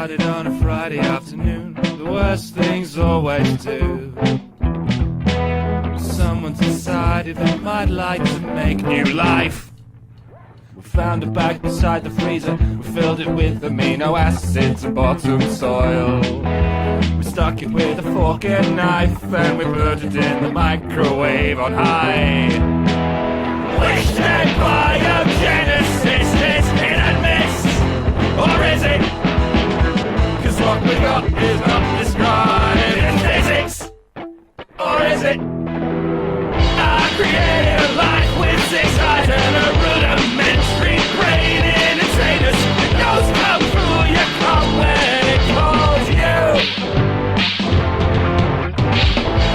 started on a Friday afternoon. The worst things always do. Someone decided they might like to make new life. We found a bag beside the freezer. We filled it with amino acids and bottom soil. We stuck it with a fork and knife, and we put it in the microwave on high. Wish that biogenesis is hit and miss, or is it? 'Cause what we got is not described in physics, or is it? I created a life with 6 eyes and a rudimentary brain in its anus. It knows kung fu, you come when it calls you.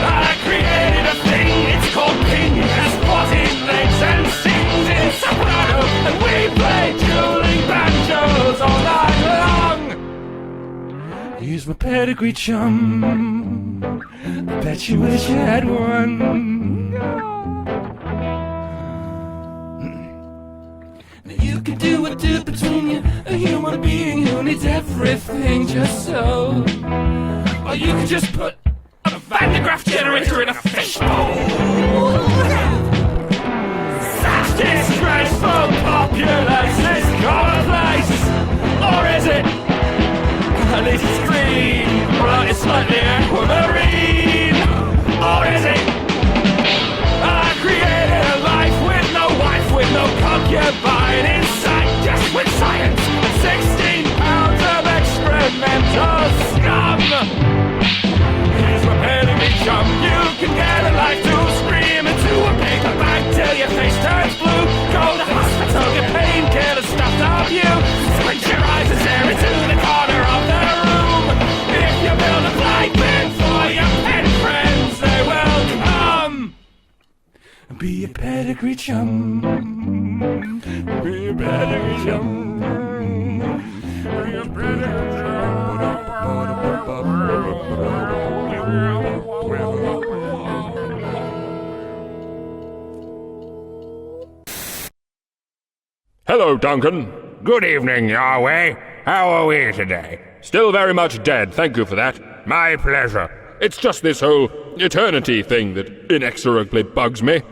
I created a thing, it's called ping. It has 14 legs and sings in soprano, and we play dueling banjos all night long. Use my pedigree, chum. I bet you wish you had one. Now you could do a dip between you, a human being who needs everything just so. Or you could just put a Van de Graaff generator in a fishbowl. Such disgraceful populace is commonplace. Or is it? At least it's green, or it's slightly aquamarine. Or is it? I created a life with no wife, with no concubine in sight, just with science and 16 pounds of experimental scum. Here's my pedigree, chum. You can get a life to scream into a paper bag till your face turns blue. Go to hospital, get painkillers stuffed up you. Squint your eyes and stare into the corner of the room. If you build a flight bin for your pen friends, they will come. Be a pedigree chum. Be a pedigree chum. Be a pedigree chum. Hello, Duncan. Good evening, Yahweh. How are we today? Still very much dead, thank you for that. My pleasure. It's just this whole eternity thing that inexorably bugs me.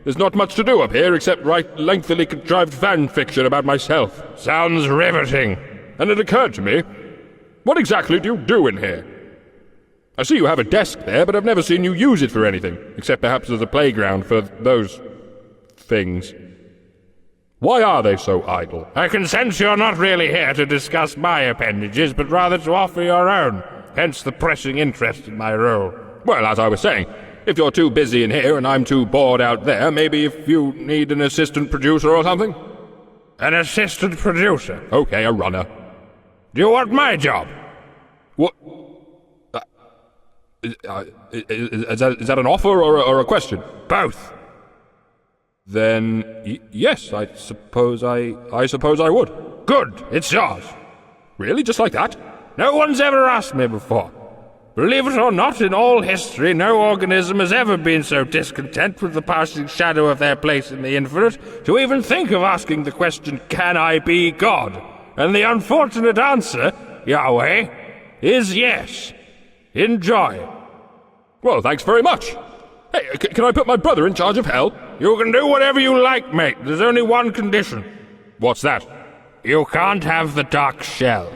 There's not much to do up here except write lengthily contrived fan fiction about myself. Sounds riveting. And it occurred to me, what exactly do you do in here? I see you have a desk there, but I've never seen you use it for anything, except perhaps as a playground for those things. Why are they so idle? I can sense you're not really here to discuss my appendages, but rather to offer your own, hence the pressing interest in my role. Well, as I was saying, if you're too busy in here and I'm too bored out there, maybe if you need an assistant producer or something? An assistant producer? Okay, a runner. Do you want my job? What? Is that an offer or a question? Both. Then, yes, I suppose I would. Good, it's yours. Really, just like that? No one's ever asked me before. Believe it or not, in all history, no organism has ever been so discontent with the passing shadow of their place in the infinite to even think of asking the question, can I be God? And the unfortunate answer, Yahweh, is yes. Enjoy. Well, thanks very much. Hey, can I put my brother in charge of hell? You can do whatever you like, mate. There's only one condition. What's that? You can't have the dark shell.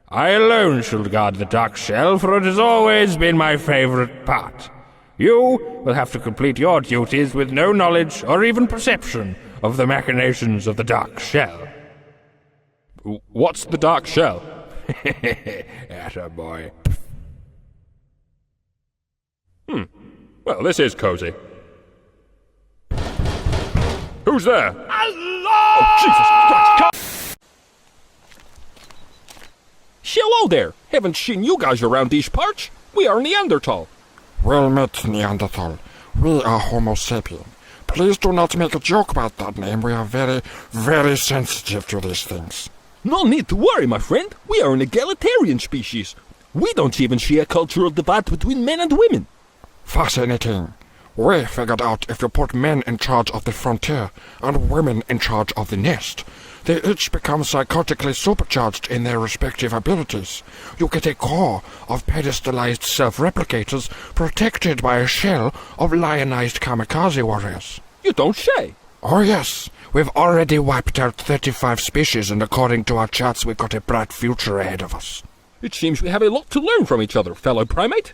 I alone shall guard the dark shell, for it has always been my favourite part. You will have to complete your duties with no knowledge or even perception of the machinations of the dark shell. What's the dark shell? Attaboy. Well, this is cozy. Who's there? Allah! Oh, Jesus Christ! Hello there! Haven't seen you guys around these parts. We are Neanderthal. Well met, Neanderthal. We are Homo sapien. Please do not make a joke about that name. We are very, very sensitive to these things. No need to worry, my friend. We are an egalitarian species. We don't even see a cultural divide between men and women. Fascinating. We figured out if you put men in charge of the frontier and women in charge of the nest, they each become psychotically supercharged in their respective abilities. You get a core of pedestalized self-replicators protected by a shell of lionized kamikaze warriors. You don't say. Oh yes, we've already wiped out 35 species, and according to our charts we've got a bright future ahead of us. It seems we have a lot to learn from each other, fellow primate.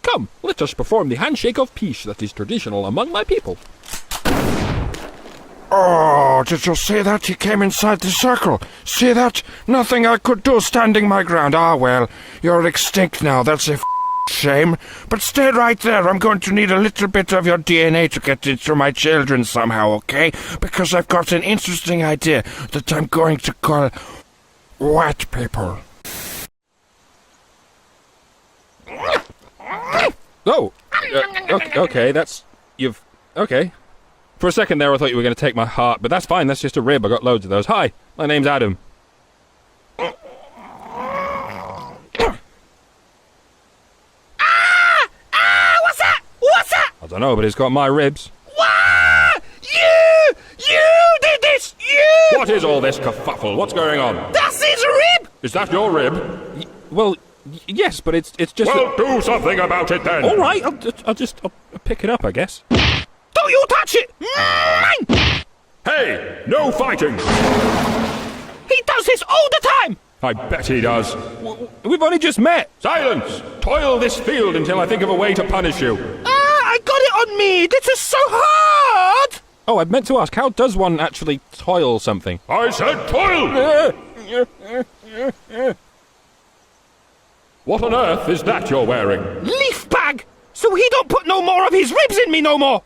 Come, let us perform the handshake of peace that is traditional among my people. Oh, did you see that? He came inside the circle. See that? Nothing I could do standing my ground. Ah, well, you're extinct now. That's a shame. But stay right there. I'm going to need a little bit of your DNA to get it to my children somehow, okay? Because I've got an interesting idea that I'm going to call white people. Oh, okay, that's... Okay. For a second there I thought you were going to take my heart, but that's fine, that's just a rib, I got loads of those. Hi, my name's Adam. What's that? What's that? I don't know, but it's got my ribs. What? You did this! You! What is all this kerfuffle? What's going on? That's his rib! Is that your rib? Well, yes, but it's just... Well, do something about it then! All right, I'll pick it up, I guess. Don't you touch it! Mine! Hey! No fighting! He does this all the time! I bet he does. We've only just met. Silence! Toil this field until I think of a way to punish you. I got it on me! This is so hard! Oh, I meant to ask, how does one actually toil something? I said toil! What on earth is that you're wearing? Leaf bag! So he don't put no more of his ribs in me no more!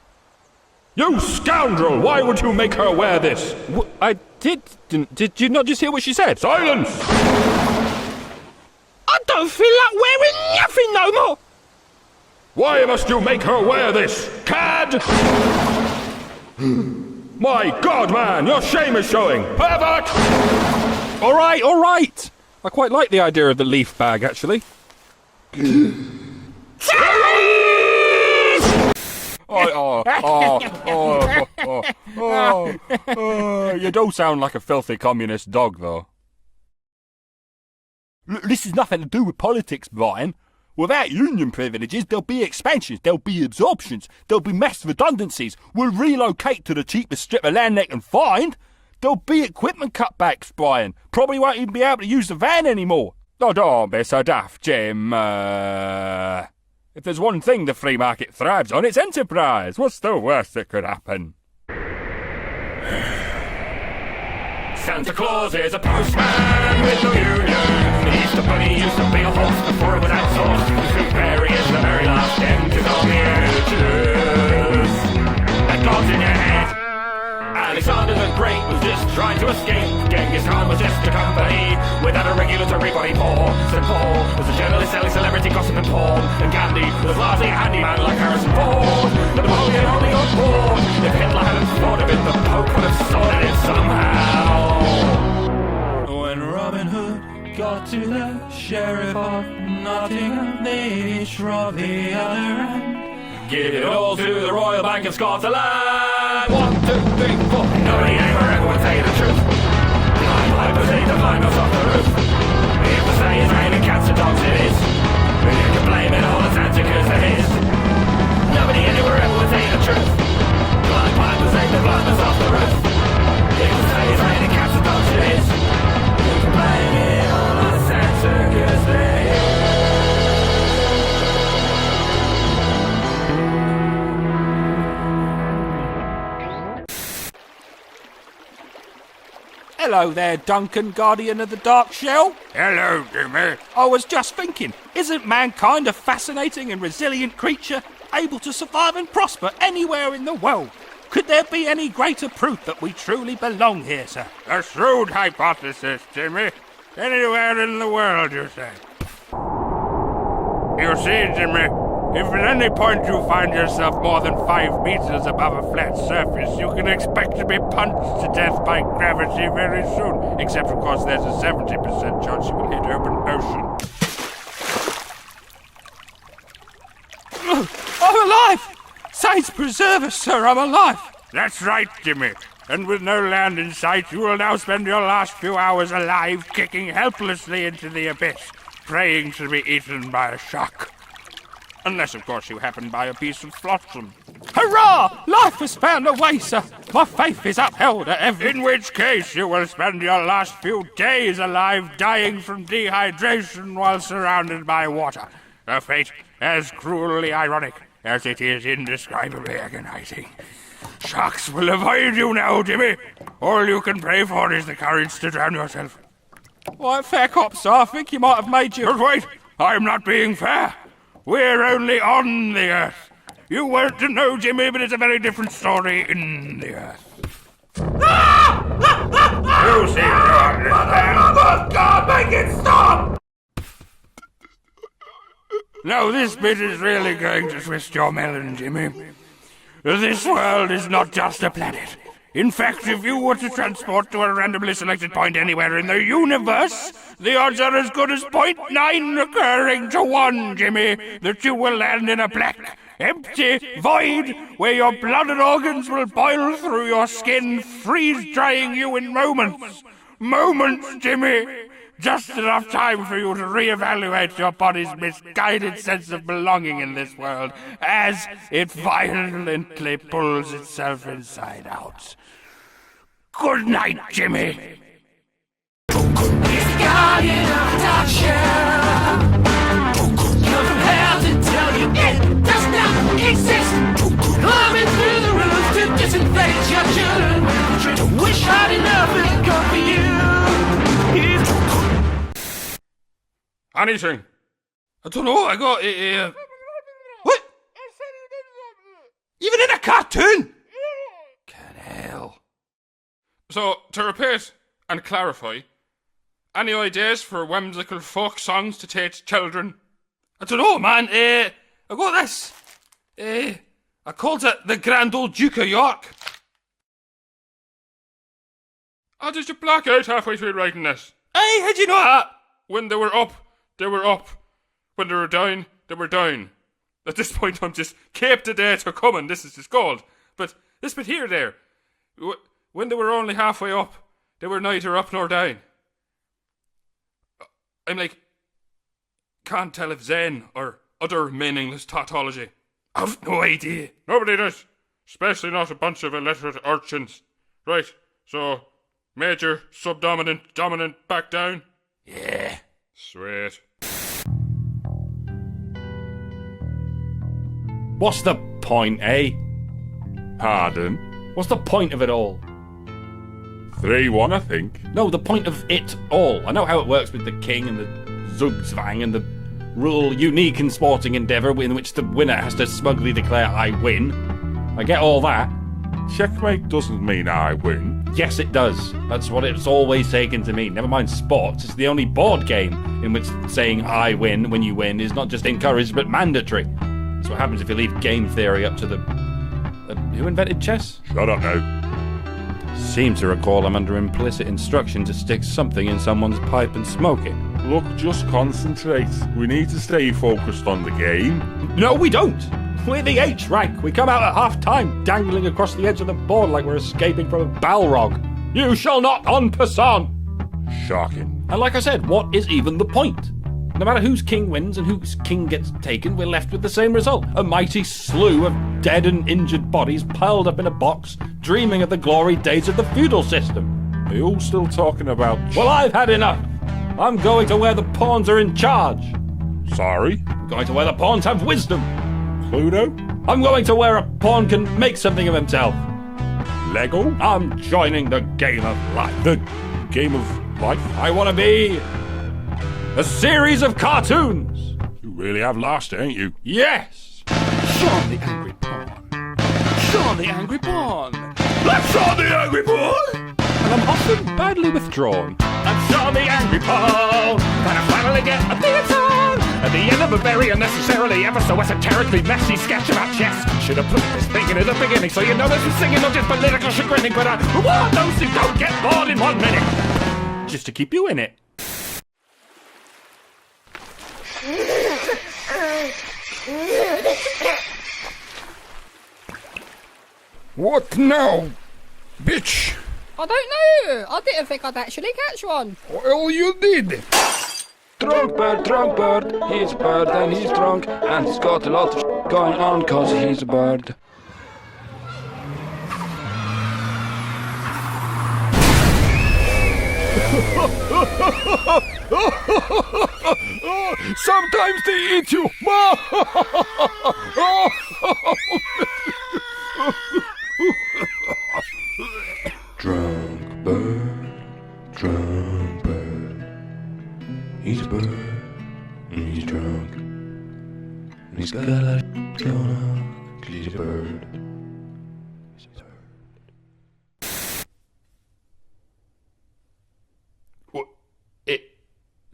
You scoundrel! Why would you make her wear this? I did you not just hear what she said? Silence! I don't feel like wearing nothing no more! Why must you make her wear this? Cad! My God, man! Your shame is showing! Pervert! All right! I quite like the idea of the leaf bag, actually. You do sound like a filthy communist dog, though. This has nothing to do with politics, Brian. Without union privileges, there'll be expansions, there'll be absorptions, there'll be mass redundancies. We'll relocate to the cheapest strip of land they can find. There'll be equipment cutbacks, Brian. Probably won't even be able to use the van anymore. Oh, don't be so daft, Jim. If there's one thing the free market thrives on, it's enterprise. What's the worst that could happen? Santa Claus is a postman with no union. The Easter Bunny used to be a horse before it was outsourced. The Tooth Fairy is the very last dentist on the edges. That God's in your head. Alexander the Great was just trying to escape. Genghis Khan was just a company without a regulatory body. St. Paul was a journalist selling celebrity gossip and porn. And Gandhi was largely a handyman like Harrison Ford. But Napoleon only got bored. If Hitler hadn't thought of it, the Pope would have sorted it somehow. When Robin Hood got to the sheriff of Nottingham, they each robbed the other end. Give it all to the Royal Bank of Scotland. 1, 2, 3, 4. Nobody ever would tell you the truth. Blind pipers need to climb us off the roof. If the say is raining cats and dogs, it is. You can blame it all, it's Antica's it is. Nobody anywhere ever would tell you the truth. Blind pipers need to climb us off the roof. If the say is raining cats and dogs, it is. You can blame it all, it's Antica's it is. Hello there, Duncan, Guardian of the Dark Shell. Hello, Jimmy. I was just thinking, isn't mankind a fascinating and resilient creature, able to survive and prosper anywhere in the world? Could there be any greater proof that we truly belong here, sir? A shrewd hypothesis, Jimmy. Anywhere in the world, you say. You see, Jimmy, if at any point you find yourself more than 5 meters above a flat surface, you can expect to be punched to death by gravity very soon. Except, of course, there's a 70% chance you will hit open ocean. I'm alive! Saints preserve us, sir, I'm alive. That's right, Jimmy. And with no land in sight, you will now spend your last few hours alive, kicking helplessly into the abyss, praying to be eaten by a shark. Unless, of course, you happen by a piece of flotsam. Hurrah! Life has found a way, sir. My faith is upheld at every... In which case, you will spend your last few days alive, dying from dehydration while surrounded by water. A fate as cruelly ironic as it is indescribably agonizing. Sharks will avoid you now, Jimmy. All you can pray for is the courage to drown yourself. Right, fair cop, sir. I think you might have made your... But wait, I'm not being fair. We're only on the Earth. You weren't to know, Jimmy, but it's a very different story in the Earth. You seem to understand. God, make it stop! Now, this bit is really going to twist your melon, Jimmy. This world is not just a planet. In fact, if you were to transport to a randomly selected point anywhere in the universe, the odds are as good as 0.9 recurring to 1, Jimmy, that you will land in a black, empty void where your blood and organs will boil through your skin, freeze-drying you in moments. Moments, Jimmy! Just enough time for you to reevaluate your body's misguided sense of belonging in this world as it violently pulls itself inside out. Good night, Jimmy. He's the guardian of production. Come from hell to tell you it does not exist. Climbing through the roof to disinfect your children. Try to wish hard enough it'll come for you. Anything? I don't know, I got it, What? Even in a cartoon? Can hell. So, to repeat and clarify, any ideas for whimsical folk songs to teach children? I don't know, man. I got this. I called it the Grand Old Duke of York. How did you black out halfway through writing this? Hey, how'd you know that? When they were up, they were up. When they were down, they were down. At this point, I'm just keep the day to coming. This is just gold. But this bit here, there. When they were only halfway up, they were neither up nor down. I'm like, can't tell if Zen or other meaningless tautology. I've no idea. Nobody does. Especially not a bunch of illiterate urchins. Right, so major, subdominant, dominant, back down. Yeah. Sweet. What's the point, eh? Pardon? What's the point of it all? 3-1, I think. No, the point of it all. I know how it works with the king and the Zugzwang and the rule unique in sporting endeavour in which the winner has to smugly declare I win. I get all that. Checkmate doesn't mean I win. Yes, it does. That's what it's always taken to mean. Never mind sports. It's the only board game in which saying I win when you win is not just encouraged but mandatory. That's what happens if you leave game theory up to the... who invented chess? Shut up now. Seem to recall I'm under implicit instruction to stick something in someone's pipe and smoke it. Look, just concentrate. We need to stay focused on the game. No, we don't! We're the H rank. We come out at half-time, dangling across the edge of the board like we're escaping from a Balrog. You shall not en passant! Shocking. And like I said, what is even the point? No matter whose king wins and whose king gets taken, we're left with the same result. A mighty slew of dead and injured bodies piled up in a box, dreaming of the glory days of the feudal system. Are you all still talking about... Well, I've had enough. I'm going to where the pawns are in charge. Sorry? I'm going to where the pawns have wisdom. Cluedo? I'm going to where a pawn can make something of himself. Lego? I'm joining the game of life. The game of life? I want to be a series of cartoons. You really have lost it, ain't you? Yes. Sean the Angry Pawn. Sean the Angry Pawn. Let's Sean the Angry Pawn! And I'm often badly withdrawn. I'm Sean the Angry Pawn. And I finally get a theme song at the end of a very unnecessarily ever so esoterically messy sketch about chess. Should have put this thing in at the beginning so you know there's some singing, not just political chagrining, but I reward those who don't get bored in 1 minute. Just to keep you in it. What now, bitch? I don't know. I didn't think I'd actually catch one. Well, you did. Drunk bird, he's a bird and he's drunk, and he's got a lot of going on 'cause he's a bird. Sometimes they eat you. Drunk bird, he's a bird, and he's drunk, and he's got a lot of going on, 'cause he's a bird. He's a bird.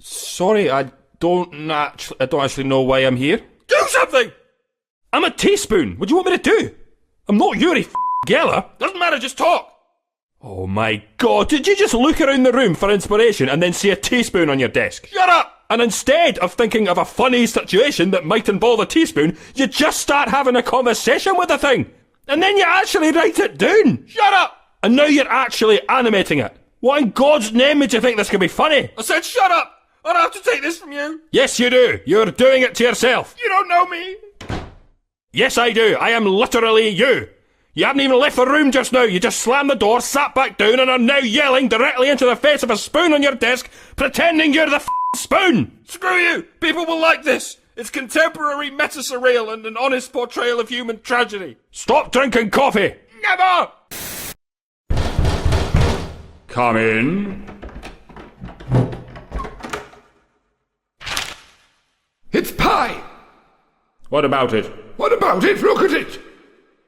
Sorry, I don't actually know why I'm here. Do something! I'm a teaspoon. What do you want me to do? I'm not Yuri Geller. Doesn't matter, just talk. Oh my god, did you just look around the room for inspiration and then see a teaspoon on your desk? Shut up! And instead of thinking of a funny situation that might involve a teaspoon, you just start having a conversation with the thing. And then you actually write it down. Shut up! And now you're actually animating it. What in God's name made you think this could be funny? I said shut up! I don't have to take this from you. Yes, you do. You're doing it to yourself. You don't know me. Yes, I do. I am literally you. You haven't even left the room just now. You just slammed the door, sat back down, and are now yelling directly into the face of a spoon on your desk, pretending you're the spoon. Screw you. People will like this. It's contemporary meta-surreal and an honest portrayal of human tragedy. Stop drinking coffee. Never. Come in. It's pie. What about it? What about it? Look at it.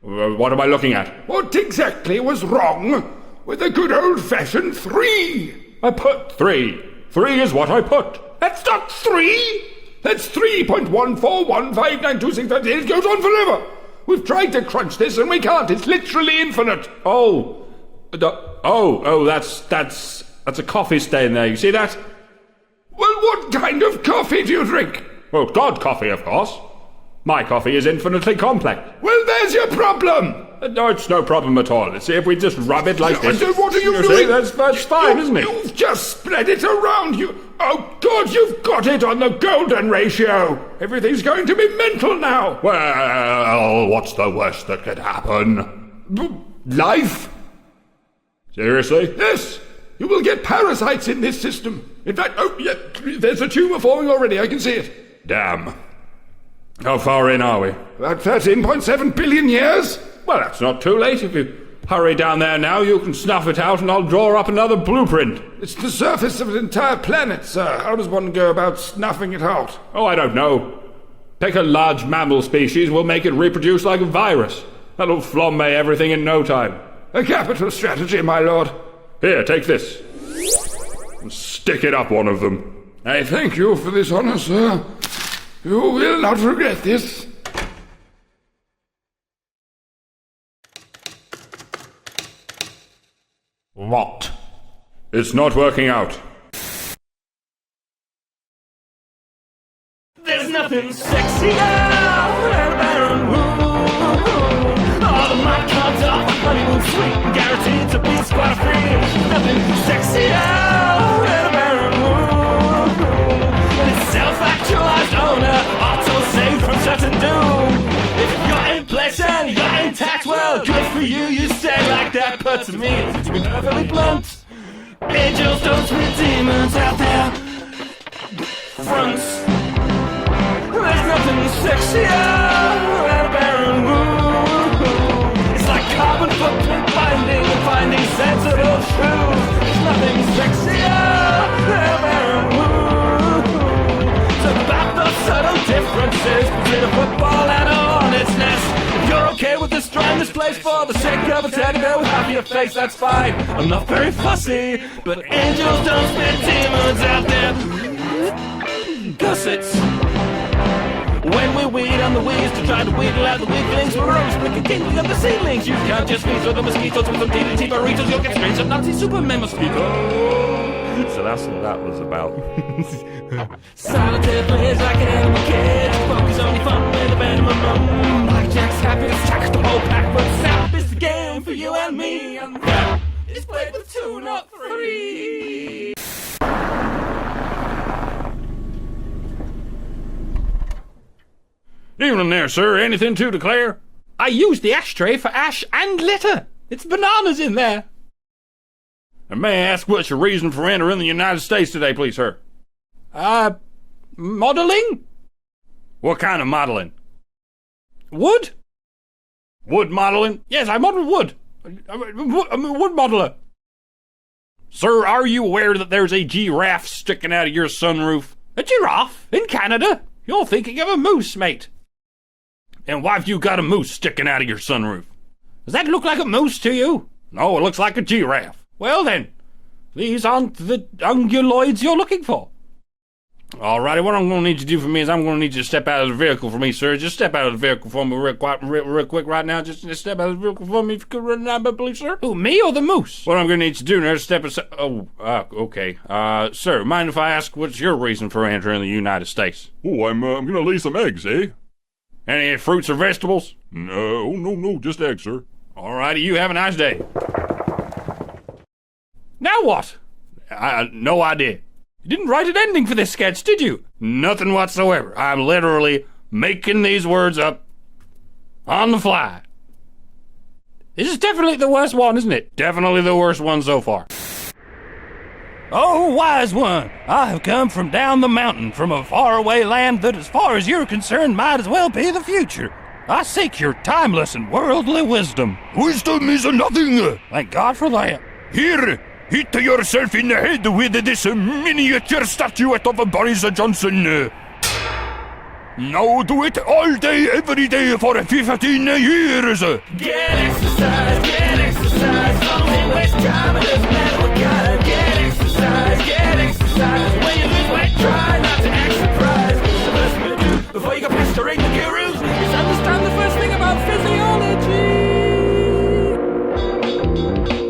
What am I looking at? What exactly was wrong with the good old-fashioned 3? I put 3. 3 is what I put. That's not 3. That's 3.141592658. It goes on forever. We've tried to crunch this and we can't. It's literally infinite. Oh, that's a coffee stain there. You see that? Well, what kind of coffee do you drink? Well, God coffee, of course. My coffee is infinitely complex. Well, there's your problem. No, it's no problem at all. See, if we just rub it like this... What are you doing? See, that's fine, isn't it? You've just spread it around. Oh, God, you've got it on the golden ratio. Everything's going to be mental now. Well, what's the worst that could happen? Life. Seriously? Yes. You will get parasites in this system. In fact, there's a tumour forming already. I can see it. Damn. How far in are we? About 13.7 billion years. Well, that's not too late. If you hurry down there now, you can snuff it out and I'll draw up another blueprint. It's the surface of an entire planet, sir. How does one go about snuffing it out? Oh, I don't know. Pick a large mammal species, we'll make it reproduce like a virus. That'll flambe everything in no time. A capital strategy, my lord. Here, take this. And stick it up one of them. I thank you for this honour, sir. You will not regret this. What? It's not working out. There's nothing sexier than a barren womb. All of my cards are honeymoon sweet and guaranteed to be squatter free. Nothing sexier than a barren womb. And its self-actualized owner, auto-saved from certain doom. If you're in place and you're intact, well, good for you, you say like that. But to me, to be perfectly blunt, angels don't spit demons out there. Fronts. There's nothing sexier than a barren womb. It's like carbon footprint binding and finding sensible truth. There's nothing sexier than a barren womb. So about the subtle differences between a football and a hornet's nest. If you're okay with destroying this place for the sake of a teddy bear with half your face, that's fine. I'm not very fussy, but angels don't spit demons out there. Gussets. When we weed on the weeds to try to wheedle out the weaklings, we're always blinking tingling of the seedlings. You can't just feed through the mosquitoes with some DDT burritos, you'll get strange of Nazi Superman mosquito. So that's what that was about. Solitaire plays like an animal kid. Focus only fun with a venom of rum. Blackjack's happy to sack the whole pack, but sap is the game. for you and me, and that is played with 2, not 3. Evening there, sir. Anything to declare? I used the ashtray for ash and litter. It's bananas in there. And may I ask what's your reason for entering the United States today, please, sir? Modeling? What kind of modeling? Wood? Wood modeling? Yes, I model wood. I'm a wood modeler. Sir, are you aware that there's a giraffe sticking out of your sunroof? A giraffe? In Canada? You're thinking of a moose, mate. And why have you got a moose sticking out of your sunroof? Does that look like a moose to you? No, it looks like a giraffe. Well then, these aren't the unguloids you're looking for. Alrighty, what I'm going to need you to do for me is I'm going to need you to step out of the vehicle for me, sir. Just step out of the vehicle for me real quick right now. Just step out of the vehicle for me if you could run now, please, sir. Who, me or the moose? What I'm going to need you to do now is step aside. Okay. Sir, mind if I ask what's your reason for entering the United States? Oh, I'm gonna lay some eggs, eh? Any fruits or vegetables? No, just eggs, sir. Alrighty, you have a nice day. Now what? No idea. You didn't write an ending for this sketch, did you? Nothing whatsoever. I'm literally making these words up on the fly. This is definitely the worst one, isn't it? Definitely the worst one so far. Oh, wise one, I have come from down the mountain, from a faraway land that, as far as you're concerned, might as well be the future. I seek your timeless and worldly wisdom. Wisdom is nothing. Thank God for that. Here, hit yourself in the head with this miniature statuette of Boris Johnson. Now do it all day, every day for 15 years. Get exercise, don't waste time, it doesn't matter what kind. Get exercise, when you lose weight, try not to act surprised. The first thing to do, before you go pestering the gurus, is understand the first thing about physiology.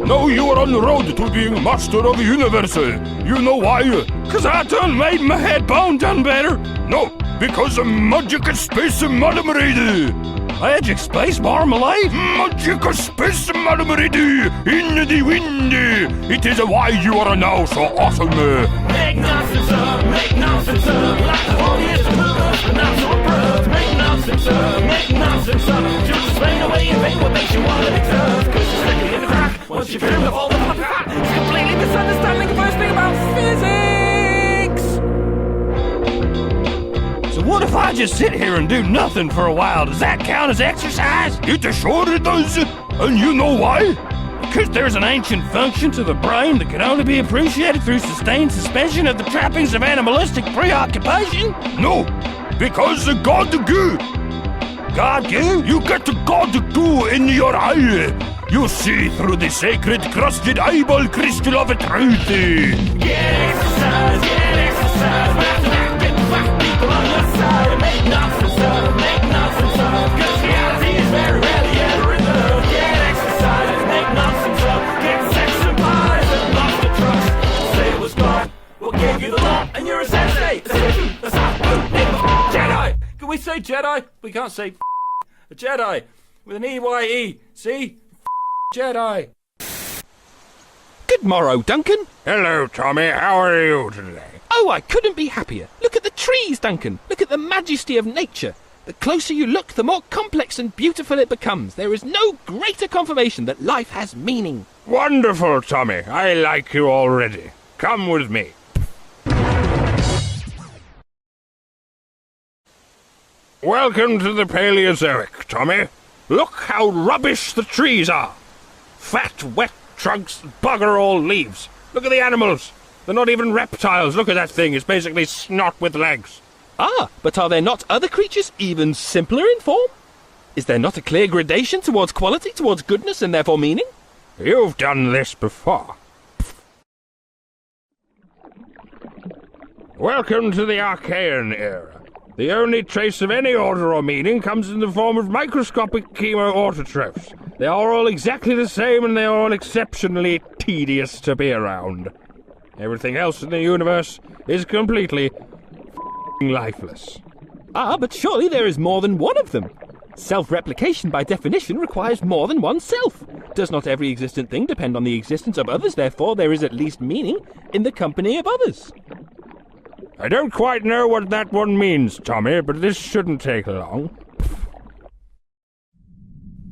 Now you are on the road to being master of the universe. You know why? 'Cause I done made my head bone done better. No, because of magic space marmalade. Magic space marmalade? Magic space marmalade in the wind. It is why you are now so awesome. Make nonsense of, like the whole year's movers, but not so abrupt. Make nonsense of, just explain away in vain what makes you want to be tough. 'Cause you're slipping in the crack, once you feel the whole it's completely misunderstanding the first thing about physics. So what if I just sit here and do nothing for a while? Does that count as exercise? It sure does. And you know why? Because there's an ancient function to the brain that can only be appreciated through sustained suspension of the trappings of animalistic preoccupation? No, because God goo. God goo? You get God goo in your eye. You see through the sacred crusted eyeball crystal of truth. Get exercise, back to back, get back people on your side. Make nonsense of, 'cause reality is very rarely ever enough. Get exercise, make nonsense of, get sex and pies and lost the trust. Say it was God, what gave you the law, and you're a sensei. That's not Jedi. Can we say Jedi? We can't say a Jedi with an EYE. See? Jedi. Good morrow, Duncan. Hello, Tommy. How are you today? Oh, I couldn't be happier. Look at the trees, Duncan. Look at the majesty of nature. The closer you look, the more complex and beautiful it becomes. There is no greater confirmation that life has meaning. Wonderful, Tommy. I like you already. Come with me. Welcome to the Paleozoic, Tommy. Look how rubbish the trees are. Fat, wet trunks, bugger all leaves. Look at the animals. They're not even reptiles. Look at that thing. It's basically snot with legs. Ah, but are there not other creatures even simpler in form? Is there not a clear gradation towards quality, towards goodness, and therefore meaning? You've done this before. Welcome to the Archaean era. The only trace of any order or meaning comes in the form of microscopic chemoautotrophs. They are all exactly the same, and they are all exceptionally tedious to be around. Everything else in the universe is completely lifeless. Ah, but surely there is more than one of them. Self-replication, by definition, requires more than one self. Does not every existent thing depend on the existence of others? Therefore, there is at least meaning in the company of others. I don't quite know what that one means, Tommy, but this shouldn't take long.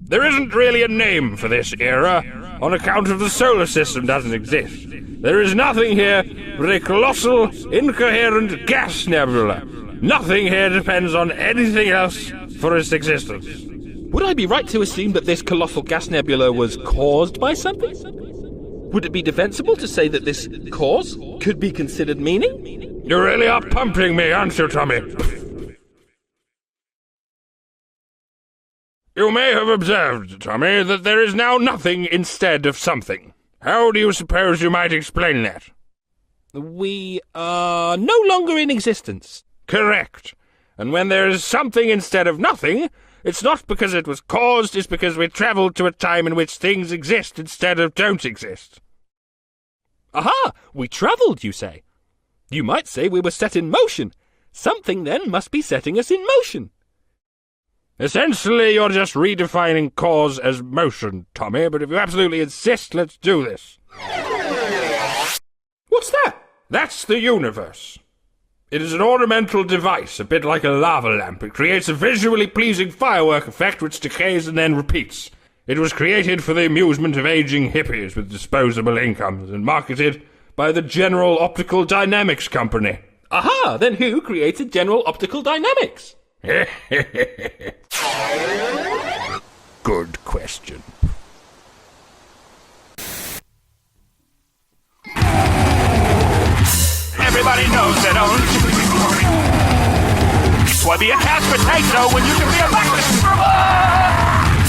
There isn't really a name for this era, on account of the solar system doesn't exist. There is nothing here but a colossal, incoherent gas nebula. Nothing here depends on anything else for its existence. Would I be right to assume that this colossal gas nebula was caused by something? Would it be defensible to say that this cause could be considered meaning? You really are pumping me, aren't you, Tommy? You may have observed, Tommy, that there is now nothing instead of something. How do you suppose you might explain that? We are no longer in existence. Correct. And when there is something instead of nothing, it's not because it was caused, it's because we travelled to a time in which things exist instead of don't exist. Aha! We travelled, you say? You might say we were set in motion. Something, then, must be setting us in motion. Essentially, you're just redefining cause as motion, Tommy, but if you absolutely insist, let's do this. What's that? That's the universe. It is an ornamental device, a bit like a lava lamp. It creates a visually pleasing firework effect which decays and then repeats. It was created for the amusement of aging hippies with disposable incomes and marketed by the General Optical Dynamics Company. Aha! Then who created General Optical Dynamics? Good question. Everybody knows that only why be a couch potato when you can be a breakfast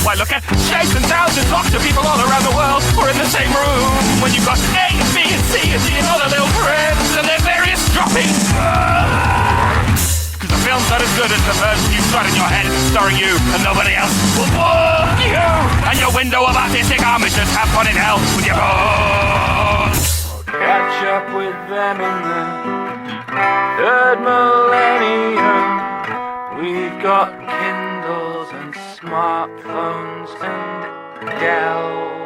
Why look at shapes and sounds and talk to people all around the world or in the same room when you've got A and B and C and D and other little friends and their various droppings. Because the film's not as good as the version you've got in your head starring you and nobody else. You and your window of artistic ambitions have fun in hell with your bones. Catch up with them in the third millennium. We've got Kindles and smartphones and gals.